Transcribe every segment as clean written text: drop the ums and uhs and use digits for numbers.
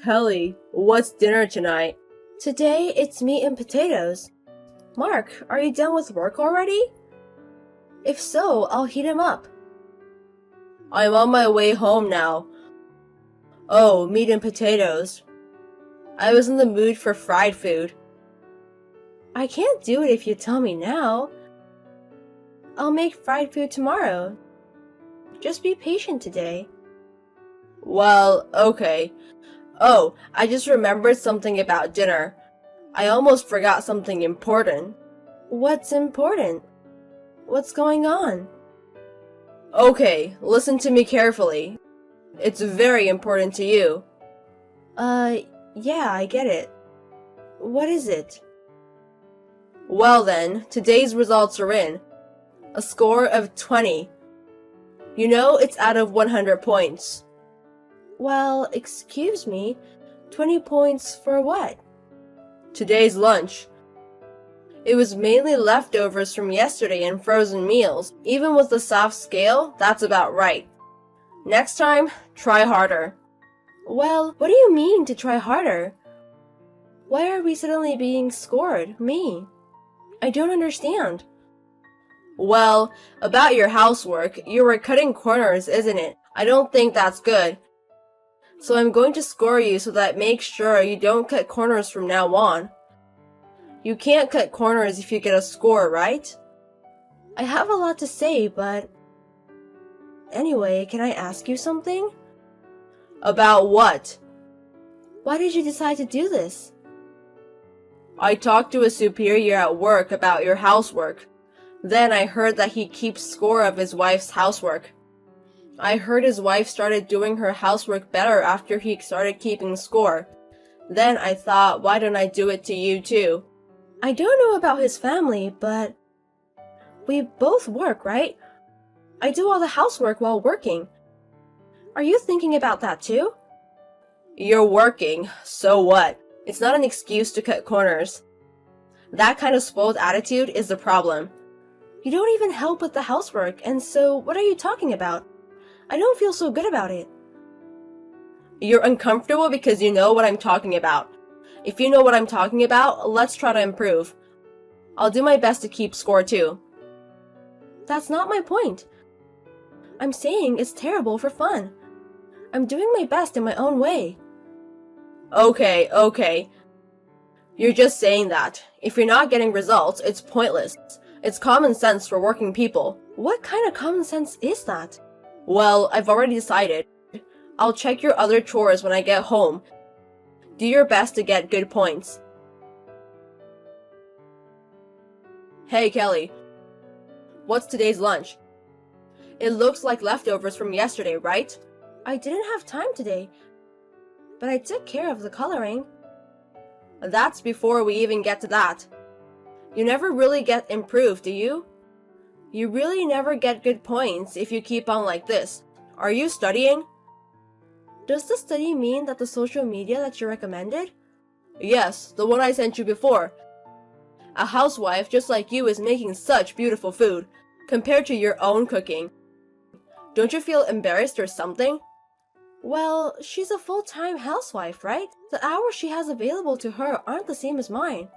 Kelly, what's dinner tonight? Today, it's meat and potatoes. Mark, are you done with work already? If so, I'll heat 'em up. I'm on my way home now. Oh, meat and potatoes. I was in the mood for fried food. I can't do it if you tell me now. I'll make fried food tomorrow. Just be patient today. Well, okay. Oh, I just remembered something about dinner. I almost forgot something important. What's important? What's going on? Okay, listen to me carefully. It's very important to you. Yeah, I get it. What is it? Well then, today's results are in. A score of 20. You know it's out of 100 points. Well, excuse me. 20 points for what? Today's lunch. It was mainly leftovers from yesterday and frozen meals. Even with the soft scale, that's about right. Next time, try harder. Well, what do you mean to try harder? Why are we suddenly being scored? Me? I don't understand. Well, about your housework, you were cutting corners, isn't it? I don't think that's good. So I'm going to score you so that make sure you don't cut corners from now on. You can't cut corners if you get a score, right? I have a lot to say, but... Anyway, can I ask you something? About what? Why did you decide to do this? I talked to a superior at work about your housework. Then I heard that he keeps score of his wife's housework. I heard his wife started doing her housework better after he started keeping score. Then I thought, why don't I do it to you too? I don't know about his family, but... We both work, right? I do all the housework while working. Are you thinking about that too? You're working, so what? It's not an excuse to cut corners. That kind of spoiled attitude is the problem. You don't even help with the housework, and so what are you talking about? I don't feel so good about it. You're uncomfortable because you know what I'm talking about. If you know what I'm talking about, let's try to improve. I'll do my best to keep score too. That's not my point. I'm saying it's terrible for fun. I'm doing my best in my own way. Okay. You're just saying that. If you're not getting results, it's pointless. It's common sense for working people. What kind of common sense is that? Well, I've already decided. I'll check your other chores when I get home. Do your best to get good points. Hey, Kelly. What's today's lunch? It looks like leftovers from yesterday, right? I didn't have time today, but I took care of the coloring. That's before we even get to that. You never really get improved, do you? You really never get good points if you keep on like this. Are you studying? Does the study mean that the social media that you recommended? Yes, the one I sent you before. A housewife just like you is making such beautiful food, compared to your own cooking. Don't you feel embarrassed or something? Well, she's a full-time housewife, right? The hours she has available to her aren't the same as mine.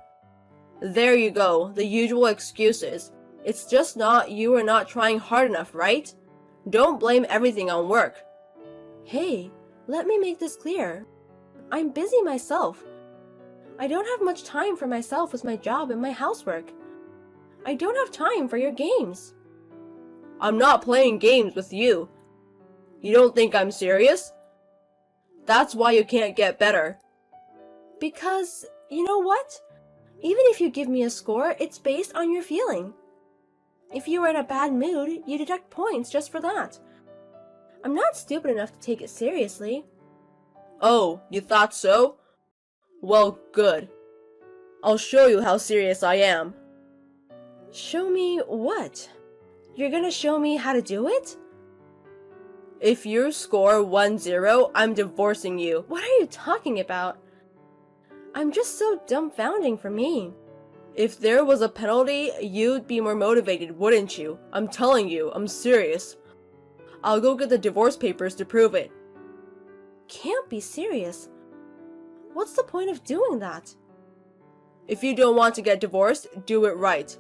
There you go, the usual excuses. It's just not you are not trying hard enough, right? Don't blame everything on work. Hey, let me make this clear. I'm busy myself. I don't have much time for myself with my job and my housework. I don't have time for your games. I'm not playing games with you. You don't think I'm serious? That's why you can't get better. Because, you know what? Even if you give me a score, it's based on your feeling. If you are in a bad mood, you deduct points just for that. I'm not stupid enough to take it seriously. Oh, you thought so? Well, good. I'll show you how serious I am. Show me what? You're gonna show me how to do it? If you score 1-0, I'm divorcing you. What are you talking about? I'm just so dumbfounding for me. If there was a penalty, you'd be more motivated, wouldn't you? I'm telling you, I'm serious. I'll go get the divorce papers to prove it. Can't be serious. What's the point of doing that? If you don't want to get divorced, do it right.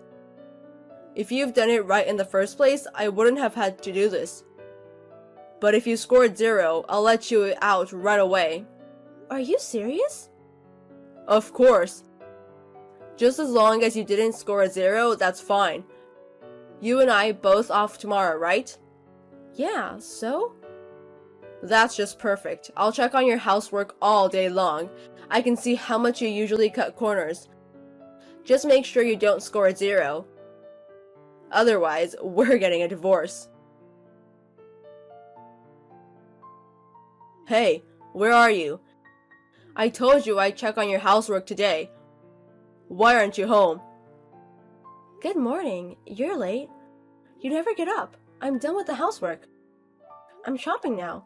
If you've done it right in the first place, I wouldn't have had to do this. But if you scored 0, I'll let you out right away. Are you serious? Of course. Just as long as you didn't score a 0, that's fine. You and I both off tomorrow, right? Yeah, so? That's just perfect. I'll check on your housework all day long. I can see how much you usually cut corners. Just make sure you don't score a 0. Otherwise, we're getting a divorce. Hey, where are you? I told you I'd check on your housework today. Why aren't you home? Good morning. You're late. You never get up. I'm done with the housework. I'm shopping now.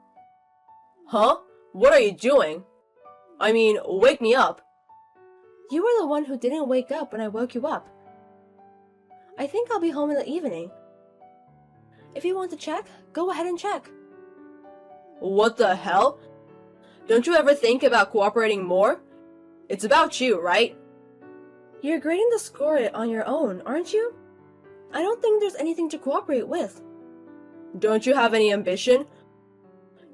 Huh? What are you doing? I mean, wake me up. You were the one who didn't wake up when I woke you up. I think I'll be home in the evening. If you want to check, go ahead and check. What the hell? Don't you ever think about cooperating more? It's about you, right? You're grading the score on your own, aren't you? I don't think there's anything to cooperate with. Don't you have any ambition?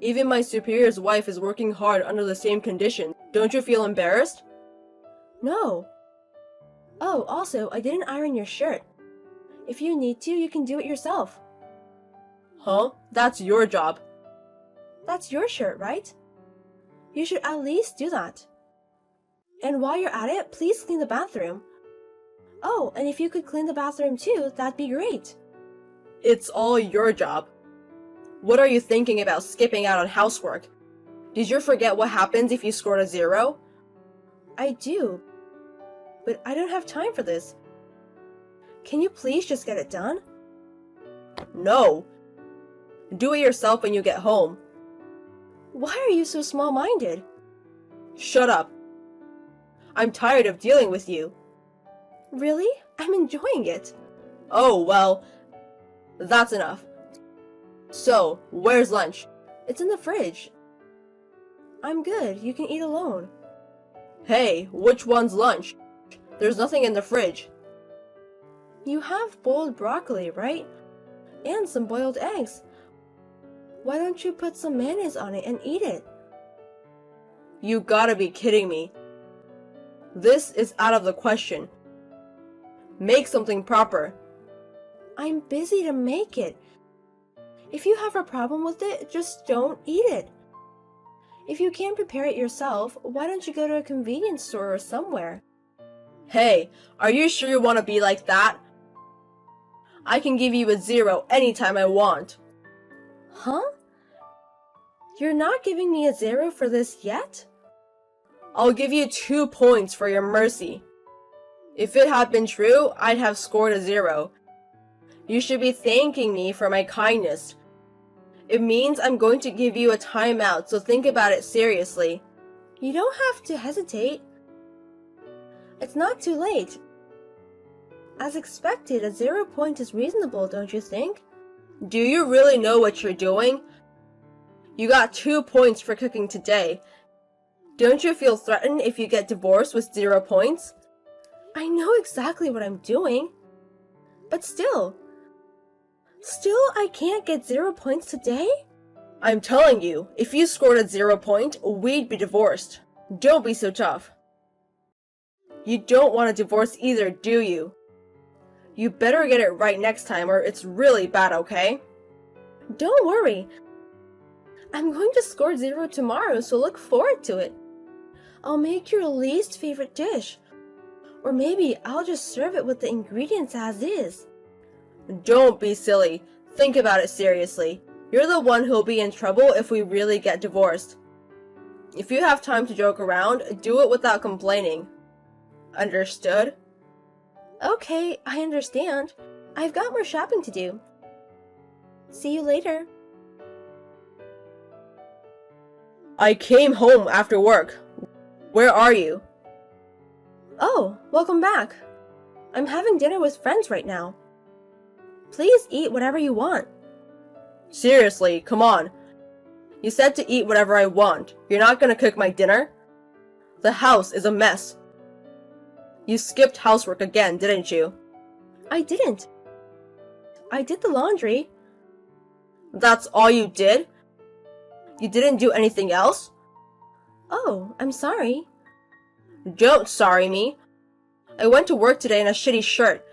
Even my superior's wife is working hard under the same conditions. Don't you feel embarrassed? No. Oh, also, I didn't iron your shirt. If you need to, you can do it yourself. Huh? That's your job. That's your shirt, right? You should at least do that. And while you're at it, please clean the bathroom. Oh, and if you could clean the bathroom too, that'd be great. It's all your job. What are you thinking about skipping out on housework? Did you forget what happens if you scored a 0? I do, but I don't have time for this. Can you please just get it done? No. Do it yourself when you get home. Why are you so small-minded? Shut up. I'm tired of dealing with you. Really? I'm enjoying it. Oh, well, that's enough. So, where's lunch? It's in the fridge. I'm good. You can eat alone. Hey, which one's lunch? There's nothing in the fridge. You have boiled broccoli, right? And some boiled eggs. Why don't you put some mayonnaise on it and eat it? You gotta be kidding me. This is out of the question. Make something proper. I'm busy to make it. If you have a problem with it, just don't eat it. If you can't prepare it yourself, why don't you go to a convenience store or somewhere? Hey, are you sure you want to be like that? I can give you a 0 anytime I want. Huh? You're not giving me a 0 for this yet? I'll give you 2 points for your mercy. If it had been true, I'd have scored a 0. You should be thanking me for my kindness. It means I'm going to give you a timeout, so think about it seriously. You don't have to hesitate. It's not too late. As expected, a 0 point is reasonable, don't you think? Do you really know what you're doing? You got 2 points for cooking today. Don't you feel threatened if you get divorced with 0 points? I know exactly what I'm doing. But still, I can't get 0 points today? I'm telling you, if you scored a 0 point, we'd be divorced. Don't be so tough. You don't want a divorce either, do you? You better get it right next time or it's really bad, okay? Don't worry. I'm going to score 0 tomorrow, so look forward to it. I'll make your least favorite dish. Or maybe I'll just serve it with the ingredients as is. Don't be silly. Think about it seriously. You're the one who'll be in trouble if we really get divorced. If you have time to joke around, do it without complaining. Understood? Okay, I understand. I've got more shopping to do. See you later. I came home after work. Where are you? Oh, welcome back. I'm having dinner with friends right now. Please eat whatever you want. Seriously, come on. You said to eat whatever I want. You're not gonna cook my dinner? The house is a mess. You skipped housework again, didn't you? I didn't. I did the laundry. That's all you did? You didn't do anything else? Oh, I'm sorry. Don't sorry me. I went to work today in a shitty shirt.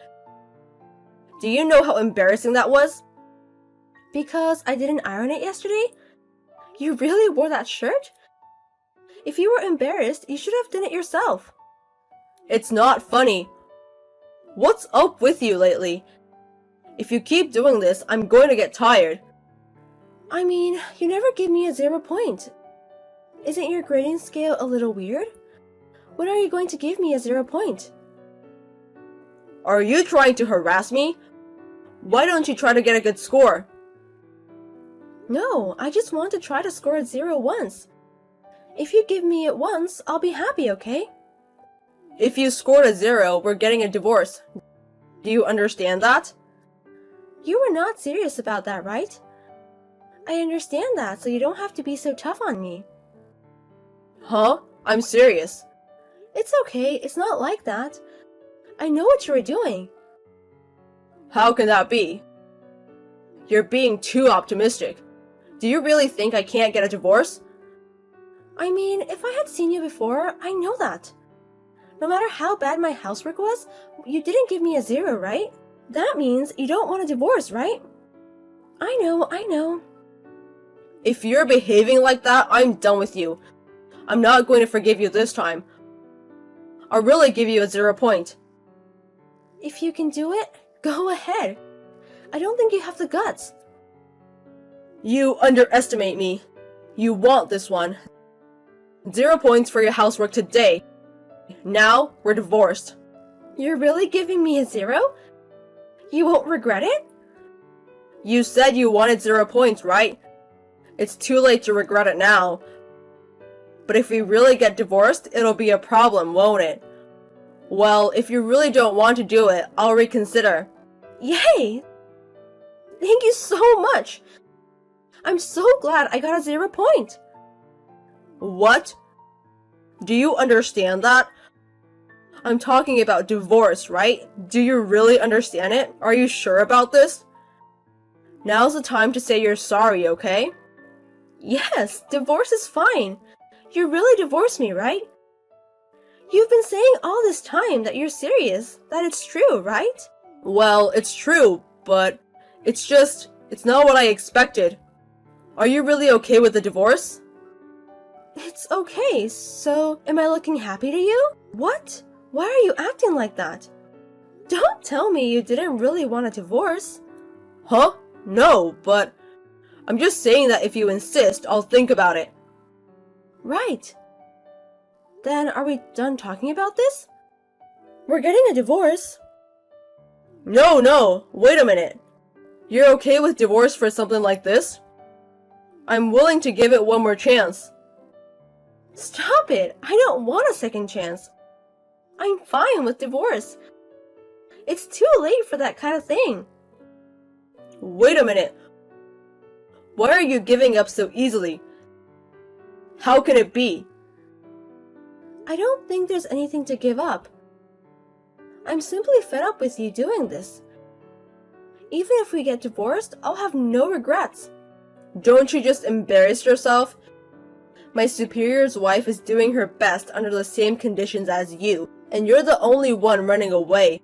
Do you know how embarrassing that was? Because I didn't iron it yesterday? You really wore that shirt? If you were embarrassed, you should have done it yourself. It's not funny. What's up with you lately? If you keep doing this, I'm going to get tired. I mean, you never give me a 0 point. Isn't your grading scale a little weird? When are you going to give me a 0 point? Are you trying to harass me? Why don't you try to get a good score? No, I just want to try to score a 0 once. If you give me it once, I'll be happy, okay? If you scored a 0, we're getting a divorce. Do you understand that? You were not serious about that, right? I understand that, so you don't have to be so tough on me. Huh? I'm serious. It's okay, it's not like that. I know what you were doing. How can that be? You're being too optimistic. Do you really think I can't get a divorce? I mean, if I had seen you before, I know that. No matter how bad my housework was, you didn't give me a 0, right? That means you don't want a divorce, right? I know. If you're behaving like that, I'm done with you. I'm not going to forgive you this time. I'll really give you a 0 point. If you can do it, go ahead. I don't think you have the guts. You underestimate me. You want this one. 0 points for your housework today. Now, we're divorced. You're really giving me a 0? You won't regret it? You said you wanted 0 points, right? It's too late to regret it now. But if we really get divorced, it'll be a problem, won't it? Well, if you really don't want to do it, I'll reconsider. Yay! Thank you so much! I'm so glad I got a 0 point. What? Do you understand that? I'm talking about divorce, right? Do you really understand it? Are you sure about this? Now's the time to say you're sorry, okay? Yes, divorce is fine. You really divorced me, right? You've been saying all this time that you're serious, that it's true, right? Well, it's true, but it's not what I expected. Are you really okay with the divorce? It's okay, so am I looking happy to you? What? Why are you acting like that? Don't tell me you didn't really want a divorce. Huh? No, but I'm just saying that if you insist, I'll think about it. Right. Then are we done talking about this? We're getting a divorce. No, wait a minute. You're okay with divorce for something like this? I'm willing to give it one more chance. Stop it! I don't want a second chance. I'm fine with divorce. It's too late for that kind of thing. Wait a minute. Why are you giving up so easily? How can it be? I don't think there's anything to give up. I'm simply fed up with you doing this. Even if we get divorced, I'll have no regrets. Don't you just embarrass yourself? My superior's wife is doing her best under the same conditions as you, and you're the only one running away.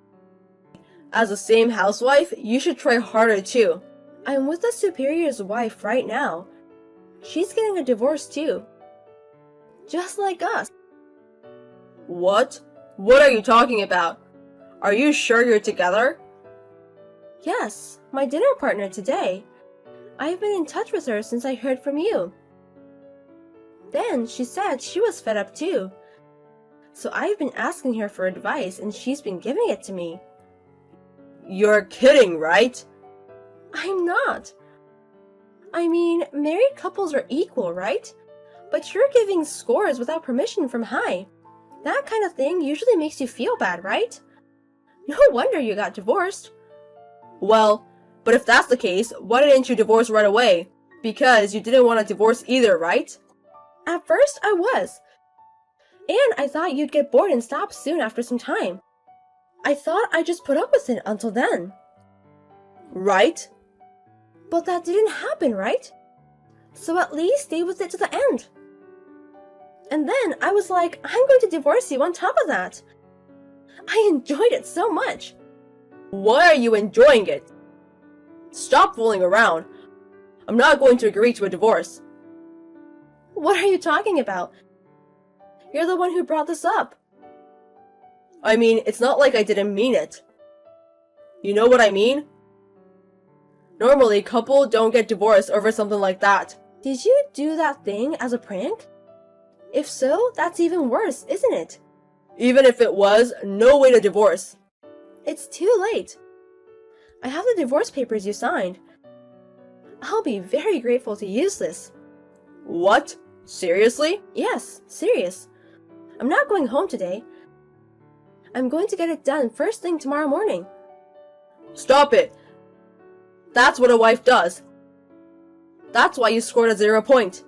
As the same housewife, you should try harder too. I'm with the superior's wife right now. She's getting a divorce too. Just like us. What? What are you talking about? Are you sure you're together? Yes, my dinner partner today. I've been in touch with her since I heard from you. Then she said she was fed up too. So I've been asking her for advice and she's been giving it to me. You're kidding, right? I'm not. I mean, married couples are equal, right? But you're giving scores without permission from High. That kind of thing usually makes you feel bad, right? No wonder you got divorced. Well, but if that's the case, why didn't you divorce right away? Because you didn't want a divorce either, right? At first, I was. And I thought you'd get bored and stop soon after some time. I thought I'd just put up with it until then. Right? But that didn't happen, right? So at least stay with it to the end. And then I was like, I'm going to divorce you on top of that. I enjoyed it so much. Why are you enjoying it? Stop fooling around. I'm not going to agree to a divorce. What are you talking about? You're the one who brought this up. I mean, it's not like I didn't mean it. You know what I mean? Normally, couples don't get divorced over something like that. Did you do that thing as a prank? If so, that's even worse, isn't it? Even if it was, no way to divorce. It's too late. I have the divorce papers you signed. I'll be very grateful to use this. What? Seriously? Yes, serious. I'm not going home today. I'm going to get it done first thing tomorrow morning. Stop it. That's what a wife does. That's why you scored a 0 point.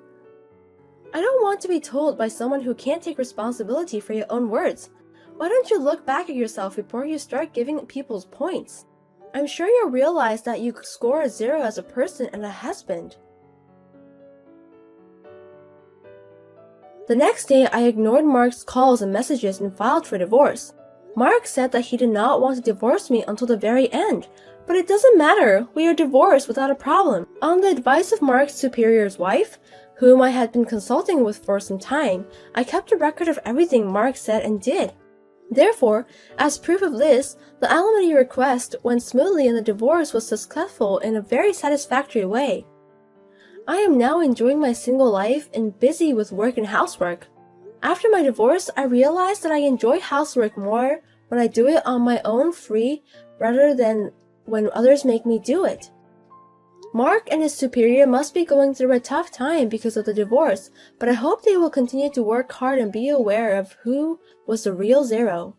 I don't want to be told by someone who can't take responsibility for your own words. Why don't you look back at yourself before you start giving people's points? I'm sure you'll realize that you score a 0 as a person and a husband. The next day, I ignored Mark's calls and messages and filed for divorce. Mark said that he did not want to divorce me until the very end, but it doesn't matter, we are divorced without a problem. On the advice of Mark's superior's wife, whom I had been consulting with for some time, I kept a record of everything Mark said and did. Therefore, as proof of this, the alimony request went smoothly and the divorce was successful in a very satisfactory way. I am now enjoying my single life and busy with work and housework. After my divorce, I realized that I enjoy housework more when I do it on my own free rather than when others make me do it. Mark and his superior must be going through a tough time because of the divorce, but I hope they will continue to work hard and be aware of who was the real 0.